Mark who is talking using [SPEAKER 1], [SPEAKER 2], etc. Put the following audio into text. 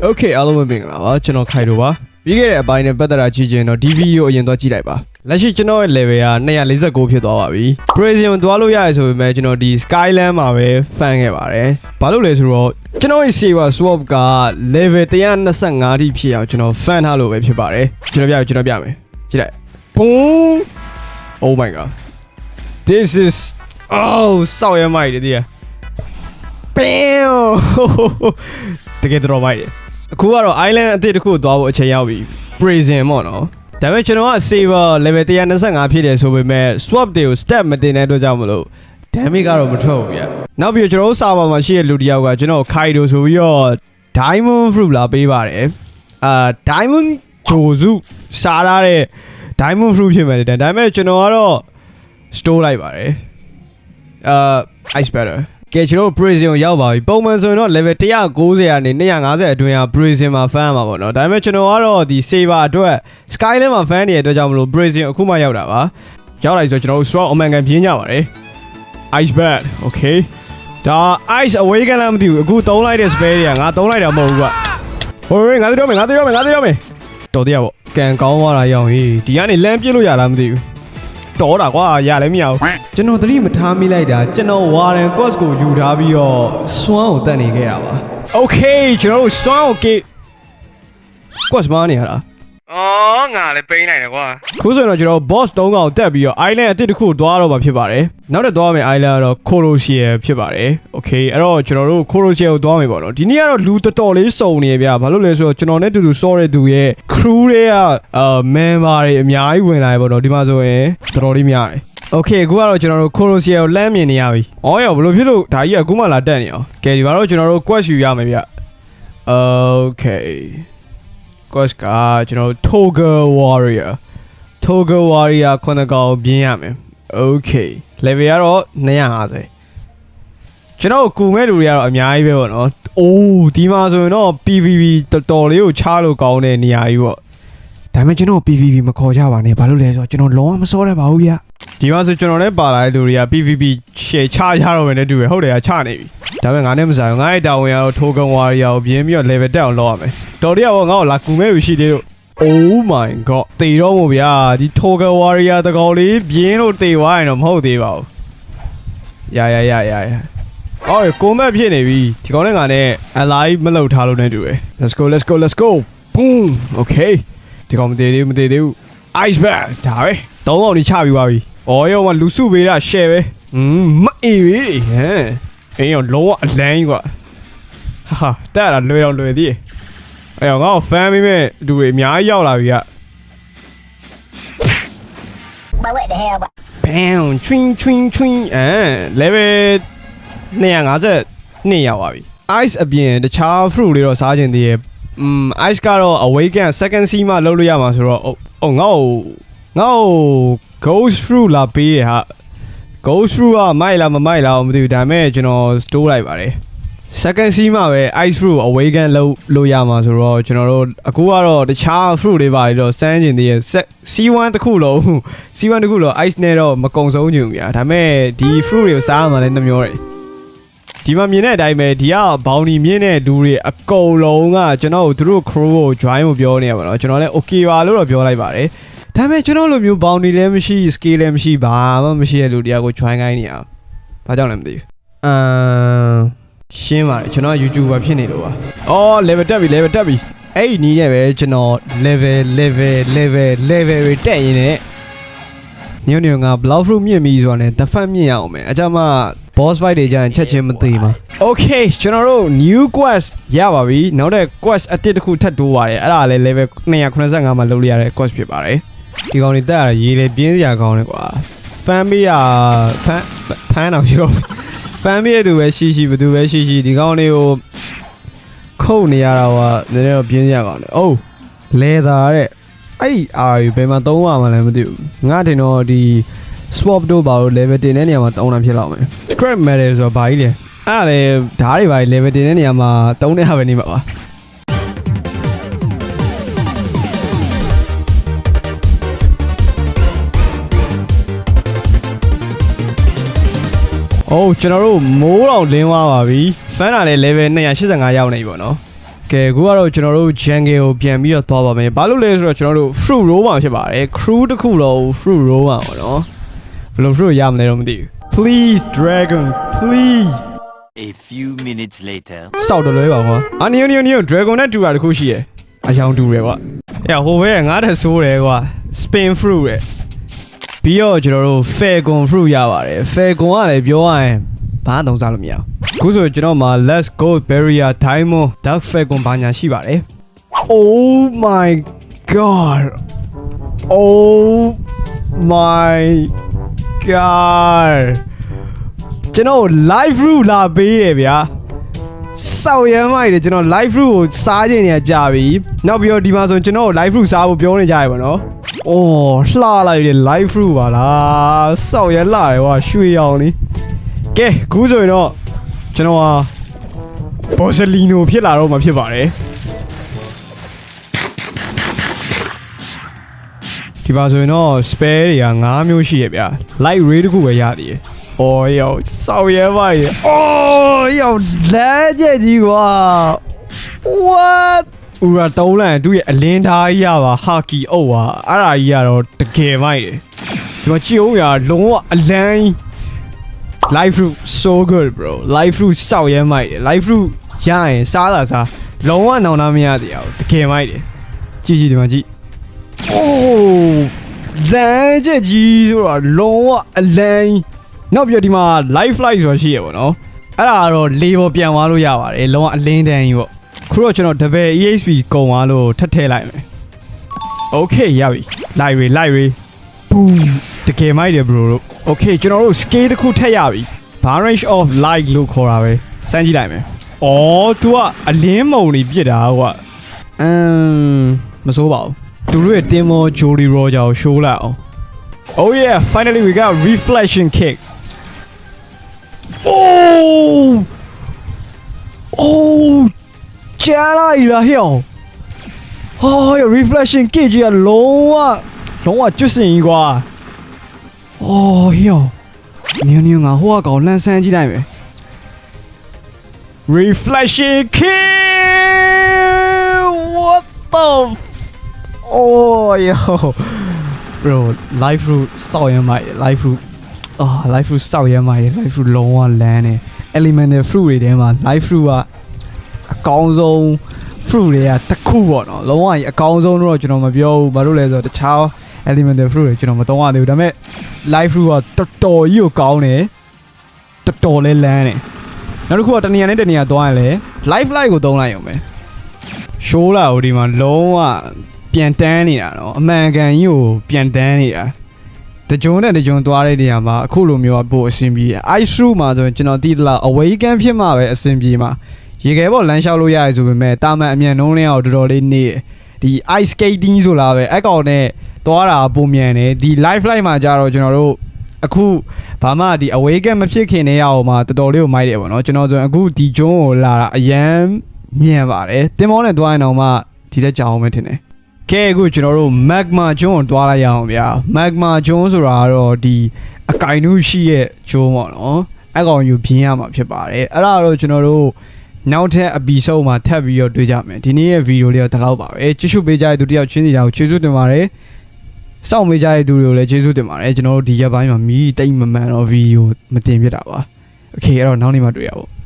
[SPEAKER 1] Okay အားလုံးပဲမင်္ဂလာပါကျွန်တော်ခိုင်တို့ပါပြီးခဲ့တဲ့အပိုင်းနဲ့ပတ်သက်တာကြည့်ရင်တော့ DV ကိုအရင်သွားကြည့်လိုက်ပါလက်ရှိကျွန်တော်ရဲ့ level က249ဖြစ်သွားပါပြီ Prison သွားလို့ရရဆိုပေမဲ့ကျွန်တော်ဒီ Skyland မှာပဲ fan ခဲ့ပါတယ်ဘာလို့လဲဆိုတော့ကျွန်တော်ရဲ့ Saber Swap က level 125 ထိဖြစ်အောင်ကျွန်တော် fan ထားလို့ပဲဖြစ်ပါတယ်ကျွန်တော်ပြမယ်ကြည့်လိုက် Boom Oh my god This is Oh စောက်ရမိုက်တယ်ဒီBam တကယ်တော့မိုက်တယ်အခုကတော့ island အသစ်တစ်ခုသွားဖို့အချိန်ရောက်ပြီ Prison ပေါ့နော်ဒါပေမဲ့ကျွန်တော်က Saber level 125ဖြစ်တယ်ဆိုပေမဲ့ swap တွေကို step မတင်တဲ့အတွက်ကြောင့်မလို့ damage ကတော့မထွက်ဘူးဗျနောက်ပြီးကျွန်တော်တို့ server မှာရှိတဲ့လူတယောက်ကကျွန်တော် Kaido ဆိုပြီးတော့ Diamond Fruit လာပေးပါတယ်Diamond ဂျိုစုစားရတဲ့ Diamond Fruit ဖြစ်မယ်ဒါပေမဲ့ကျွန်တော်ကတော့ store လိုက်ပါတယ်Ice Betterကဲကျွန်တော် Prison ရောက်ပါပြီပုံမှန်ဆိုရင်တော့ level 190ကနေ250အတွင်းက Prison မှာ fan မှာပေါ့နော်ဒါပေမဲ့ကျွန်တော်ကတော့ဒီ Saber အတွက် Skyland မှာ fan နေတဲ့အတွက်ကြောင့်မလို့ Prison အခုမှရောက်တာပါရောက်လာပြီဆိုတော့ကျွန်တော်တို့ Strong Omegan ပြင်းကြပါတယ် Ice Bat Okay ဒါ Ice Awaken လားမသိဘူးအခုသုံးလိုက်တဲ့ spell တွေကငါသုံးလိုက်တာမဟုတ်ဘူးကွဟိုငါသိတော့မယ်တော်တရားပေါ့ကန်ကောင်းသွားတာရောက်ဟေးဒီကနေလမ်းပြစ်လို့ရလားမသိဘူးတော်တာကွာရလည်းမရဘူးကျွန်တော်သတိမထားမိလိုက်တာကျွန်တော် Warren Cost ကိုယူထားပြီးတော့ Swan ကိုတက်နေခဲ့တာပါ Okay ကျွန်တော်တို့ Swan ကို Cost မနေရတာ
[SPEAKER 2] အော်ငါလည်းပိန်းနိုင်တယ်ကွာ
[SPEAKER 1] ခုဆိုရင်တော့ကျွန်တော် boss 3ကောင်တက်ပြီးတော့ island အသစ်တစ်ခုသွားတော့မှာဖြစ်ပါတယ်နောက်တစ်သွားမယ့် island ကတော့ Colosia ဖြစ်ပါတယ် Okay အဲ့တော့ကျွန်တော်တို့ Colosia ကိုသွားမယ်ပေါ့နော်ဒီနေ့ကတော့လူတော်လေးစုံနေပြဘာလို့လဲဆိုတော့ကျွန်တော်နဲ့တူတူ စောတဲ့သူရဲ့ crew တွေက member တွေအများကြီးဝင်လာပြီပေါ့နော်ဒီမှာဆိုရင်တော်လေးများတယ် Okay အခုကတော့ကျွန်တော်တို့ Colosia ကိုလမ်းမြင်နေရပြီ။အော်ရောဘယ်လိုဖြစ်လို့ဒါကြီးကအခုမှလာတက်နေအောင်။ကဲဒီမှာတော့ကျွန်တော်တို့ quest ယူရမယ်ဗျ။ Okay quest ကကျွန်တော်တို့ Toggle Warrior ခုနကောင်ပြင်းရမယ်။ Okay level ကတော့250။ကျွန်တော်ကူမဲ့လူတွေကတော့အများကြီးပဲပေါ့နော်။အိုးဒီမှာဆိုရင်တော့ PVP တော်လေးကိုချလို့ကောင်းတဲ့နေရာကြီးပေါ့။ဒါပေမဲ့ကျွန်တော် PVP မခေါ်ကြပါနဲ့ဘာလို့လဲဆိုတော့ကျွန်တော်လုံးဝမစောတတ်ပါဘူးဗျ။ဒီမှာဆိုကျွန်တော်လည်းပါလာတဲ့လူတွေက PVP ရှယ်ချရတော့မယ်နဲ့တူပဲဟုတ်တယ်ချနေပြီဒါပေမဲ့ငါနဲ့မဆိုင်ငါ့ရဲ့တာဝန်ကတော့ထိုးကန်ဝါရီယာကိုပြင်းပြီးတော့ level တက်အောင်လုပ်ရမယ်တော်တရားဘောငါ့ကိုလာကူမဲ့လူရှိသေးလို့ Oh my god တေတော့မို့ဗျာဒီထိုးကန်ဝါရီယာတကောင်လေးပြင်းလို့တေသွားရင်တော့မဟုတ်သေးပါဘူးရအော်ကိုမက်ဖြစ်နေပြီဒီကောင်နဲ့ငါနဲ့ alive မလုပ်ထားလို့နဲ့တူတယ် Let's go Boom Okay ဒီကောင်မတေသေးဘူး Ice Bat ဒါပဲသုံးအောင်ကြီးချပြီးပါပြီအော်ရောမလူစုပေးတာ share ပဲမအေးပြီဟမ်အင်းရောလုံးဝအလန်းကြီးကွာဟာတက်တာလွယ်သေးတယ်အဲ့ရောငါ့ကို fan မိမဲ့လူတွေအများကြီးရောက်လာပြီက
[SPEAKER 3] But what the hell
[SPEAKER 1] Bam twing level 252ရောက်ပါပြီ Ice အပြင်တခြား fruit တွေတော့စားခြင်းသေးရဲ့Ice ကတော့ Awaken second C မှလုပ်လို့ရမှာဆိုတော့ငါ့ကို Ghost Fruit လာပေးတယ်ဟာ Ghost Fruit ကမိုက်လားမမိုက်လားမသိဘူးဒါပေမဲ့ကျွန်တော် store လိုက်ပါတယ် second C မှာပဲ Ice Fruit Awaken လုပ်လို့ရမှာဆိုတော့ကျွန်တော်တို့အခုကတော့တခြား fruit တွေပါတော့စမ်းကျင်သေးရဲ့ C1 တစ်ခုလုံး Ice နဲ့တော့မကုံဆုံးညူဗျာဒါပေမဲ့ဒီ fruit တွေကိုစားရမှာလည်းနှမျောတယ်ဒီမှာမြင်တဲ့အတိုင်းပဲဒီကဘောင်ဒီမြင့်တဲ့ဒူတွေအကုန်လုံးကကျွန်တော်တို့သူတို့ crew ကို join ကိုပြောနေရပါတော့ကျွန်တော်လည်း okay ပါလို့တော့ပြောလိုက်ပါတယ်ဒါပေမဲ့ကျွန်တော်လိုမျိုးဘောင်ဒီလည်းမရှိ scale လည်းမရှိဘာမှမရှိတဲ့လူတရားကို join ခိုင်းနေရဘာကြောင့်လဲမသိဘူးရှင်းပါတယ်ကျွန်တော် YouTuber ဖြစ်နေလို့ပါအော် level တက်ပြီအဲ့ဒီနီးနဲ့ပဲကျွန်တော် level တွေတက်ရင်းနဲ့ညငါ block fruit မြင့်ပြီဆိုတာနဲ့ defend မြင့်ရအောင်မယ်အကြမ်းမှboss fight တွေကြရင်ချက်ချင်းမသိမှာ Okay ကျွန်တော်တို့ new quest ရပါပြီနောက်တဲ့ quest အတစ်တစ်ခုထပ်တိုးပါတယ်အဲ့ဒါလည်း level 295မှာလုပ်လို့ရတဲ့ quest ဖြစ်ပါတယ်ဒီကောင်တွေတက်ရတာရေးလေပြင်းစရာကောင်းတယ်ကွာ fan ပေးရဖမ်းတော့ပြော fan ပေးရသူပဲရှိဘသူပဲရှိဒီကောင်တွေကိုခုတ်နေရတာကနည်းနည်းတော့ပြင်းစရာကောင်းတယ်အိုး leather တဲ့အဲ့ဒီ R ဘယ်မှာသုံးရမှာလဲမသိဘူးငါတင်တော့ဒီswap တို့ပါလို့ level တင်တဲ့နေရာမှာတုံးတာဖြစ်လောက်မယ် scrap metal ဆိုတော့ဘာကြီးလဲအဲ့ဒါလေဓာတ်တွေပါ level တင်တဲ့နေရာမှာတုံးတဲ့ဟာပဲနေမှာပါအိုးကျွန်တော်တို့မိုးတော်လင်းသွားပါပြီ fan ကလည်း level 285ရောက်နေပြီပေါ့နော် ကဲအခုကတော့ကျွန်တော်တို့ jungle ကိုပြန်ပြီးတော့သွားပါမယ်ဘာလို့လဲဆိုတော့ကျွန်တော်တို့ fruit roll မှာဖြစ်ပါတယ် crew တစ်ခုလုံး fruit roll မှာပေါ့နော်ဘယ်လို fruit ရမလဲတော့မသိဘူး please dragon please
[SPEAKER 4] A few minutes later
[SPEAKER 1] စောက်တော့လွဲပါကွာနီယို dragon နဲ့တူတာတစ်ခုရှိရယ်အယောင်တူတယ်ကွာဟိုဘဲငါးတက်ဆိုးတယ်ကွာ spin fruit တဲ့ပြီးတော့ကျွန်တော်တို့ falcon fruit ရပါတယ် falcon ကလည်းပြောရရင်ဘာသုံးစားလို့မရဘူးအခုဆိုကျွန်တော်မှာ let's go barrier diamond dark falcon ဘာညာရှိပါတယ် oh my god oh my god ကျွန်တော် live fruit လာပေးရဗျာစောက်ရမ်းမိုက်တယ်ကျွန်တော် live fruit ကိုစားခြင်းနေကြပြီနောက်ပြီးတော့ဒီမှာဆိုကျွန်တော် live fruit စားဖို့ပြောနေကြရပါတော့အော်လှလိုက်တယ် live fruit ပါလားစောက်ရလှတယ်ကွာရွှေရောင်လေးကဲခုဆိုရင်တော့ကျွန်တော်ဟာဘောဆလီနိုဖြစ်လာတော့မှဖြစ်ပါတယ်ဒီပါဆိုရင်တော့ spare တွေက9မျိုးရှိရဗျာ light ray တခုပဲရသေးတယ်အော်ယောစောက်ရဲပါရဲ့အော်ယောလဲကြည့်ကြီးကွာ what ဦးရတုံးလန်သူ့ရဲ့အလင်းသားကြီးရပါဟာကီအုပ်ပါအဲ့ဒါကြီးကတော့တကယ်မိုက်တယ်ဒီမှာကြည့်အောင်ရလုံးဝအလန်း live fruit so good bro live fruit စောက်ရဲမိုက်တယ် live fruit ရရင်စားတာစားလုံးဝနောင်နာမရသေးအောင်တကယ်မိုက်တယ်ကြည့်ဒီမှာကြည့် oh လမ်းကြည့်ကြီးဆိုတော့လုံးဝအလန်းနောက်ပြီးတော့ဒီမှာ live flight ဆိုတာရှိရပါတော့အဲ့ဒါကတော့လေပေါ်ပြန်သွားလို့ရပါတယ်လုံးဝအလင်းတန်းကြီးပေါ့ခုတော့ကျွန်တော် double EXP ကုန်သွားလို့ထပ်ထည့်လိုက်မယ် okay ရပြီ live ray boom တကယ်မိုက်တယ် bro တို့ okay ကျွန်တော်တို့ scale တစ်ခုထည့်ရပြီ barrage of light လို့ခေါ်တာပဲစမ်းကြည့်လိုက်မယ်အော် तू ကအလင်းမုံတွေပြစ်တာကွာမစိုးပါဘူးသူတို့ရဲ့တင်မော Jolly Roger ကို show လိုက်အောင် oh yeah finally we got reflection kick oh ကြားလိုက်လားဟဲ့ဟော reflection kick ကြီးကလုံးဝကျွတ်စင်ကြီးကွာအော်ဟဲ့နင်းငါဟိုကကောင်လှမ်းဆန်းကြည့်လိုက်မယ် reflection kick what the oh yo bro live fruit စောက်ရမ်းမိုက် live fruit live fruit စောက်ရမ်းမိုက် live fruit လုံးဝလန်းတယ် elemental fruit တွေထဲမှာ live fruit ကအကောင်းဆုံး fruit တွေကတစ်ခုပေါ့နော်လုံးဝအကောင်းဆုံးတော့ကျွန်တော်မပြောဘူးဘာလို့လဲဆိုတော့တခြား elemental fruit တွေကျွန်တော်မသုံးရသေးဘူးဒါပေမဲ့ live fruit ကတော်တော်ကြီးကိုကောင်းတယ်တော်တော်လေးလန်းတယ်နောက်တစ်ခုကတနေရာနဲ့တနေရာသွားရင်လေ live light ကိုသုံးလိုက်ရုံပဲ show လာဟိုဒီမှာလုံးဝပြန်တန်းနေတာနော်အမှန်ကန်ကြီးကိုပြန်တန်းနေတာတကြုံနဲ့တကြုံသွားတဲ့နေရာမှာအခုလိုမျိုးပို့အဆင်ပြေ ice fruit မှာဆိုရင်ကျွန်တော်တိတလောက် awaken ဖြစ်မှာပဲအဆင်ပြေမှာရေခဲပေါ်လမ်းလျှောက်လို့ရရဆိုပေမဲ့တာမန်အမြန်နှုံးလင်းအောင်တော်တော်လေးနေဒီ ice skating ဆိုလားပဲအကောင်နဲ့သွားတာပုံမြန်တယ်ဒီ live flight မှာကြတော့ကျွန်တော်တို့အခုဘာမှဒီ awaken မဖြစ်ခင်နေရအောင်မှာတော်တော်လေးကိုမိုက်တယ်ပေါ့နော်ကျွန်တော်ဆိုရင်အခုဒီဂျွန်းကိုလာတာအရန်မြန်ပါတယ်တင်မောနဲ့သွားရင်တော့မှဒီတက်ကြအောင်ပဲထင်တယ်ကဲအခုကျွန်တော်တို့ magma ဂျွန်းကိုတွားလိုက်ရအောင်ဗျာ magma ဂျွန်းဆိုတာကတော့ဒီအကင်နုရှိရဲ့ဂျွန်းပေါ့နော်အကောင်ယူပြင်းရမှာဖြစ်ပါတယ်အဲ့ဒါတော့ကျွန်တော်တို့နောက်ထပ် episode မှာထပ်ပြီးတော့တွေ့ကြမယ်ဒီနေ့ရဲ့ video လေးတော့ဒီလောက်ပါပဲကြည့်ရှုပေးကြတဲ့သူတယောက်ချင်းစီကိုကျေးဇူးတင်ပါတယ်စောင့်ပေးကြတဲ့သူတွေကိုလည်းကျေးဇူးတင်ပါတယ်ကျွန်တော်တို့ဒီရက်ပိုင်းမှာမီးတိတ်မမှန်တော့ video မတင်ပြတာပါ okay အဲ့တော့နောက်နေ့မှတွေ့ရပါ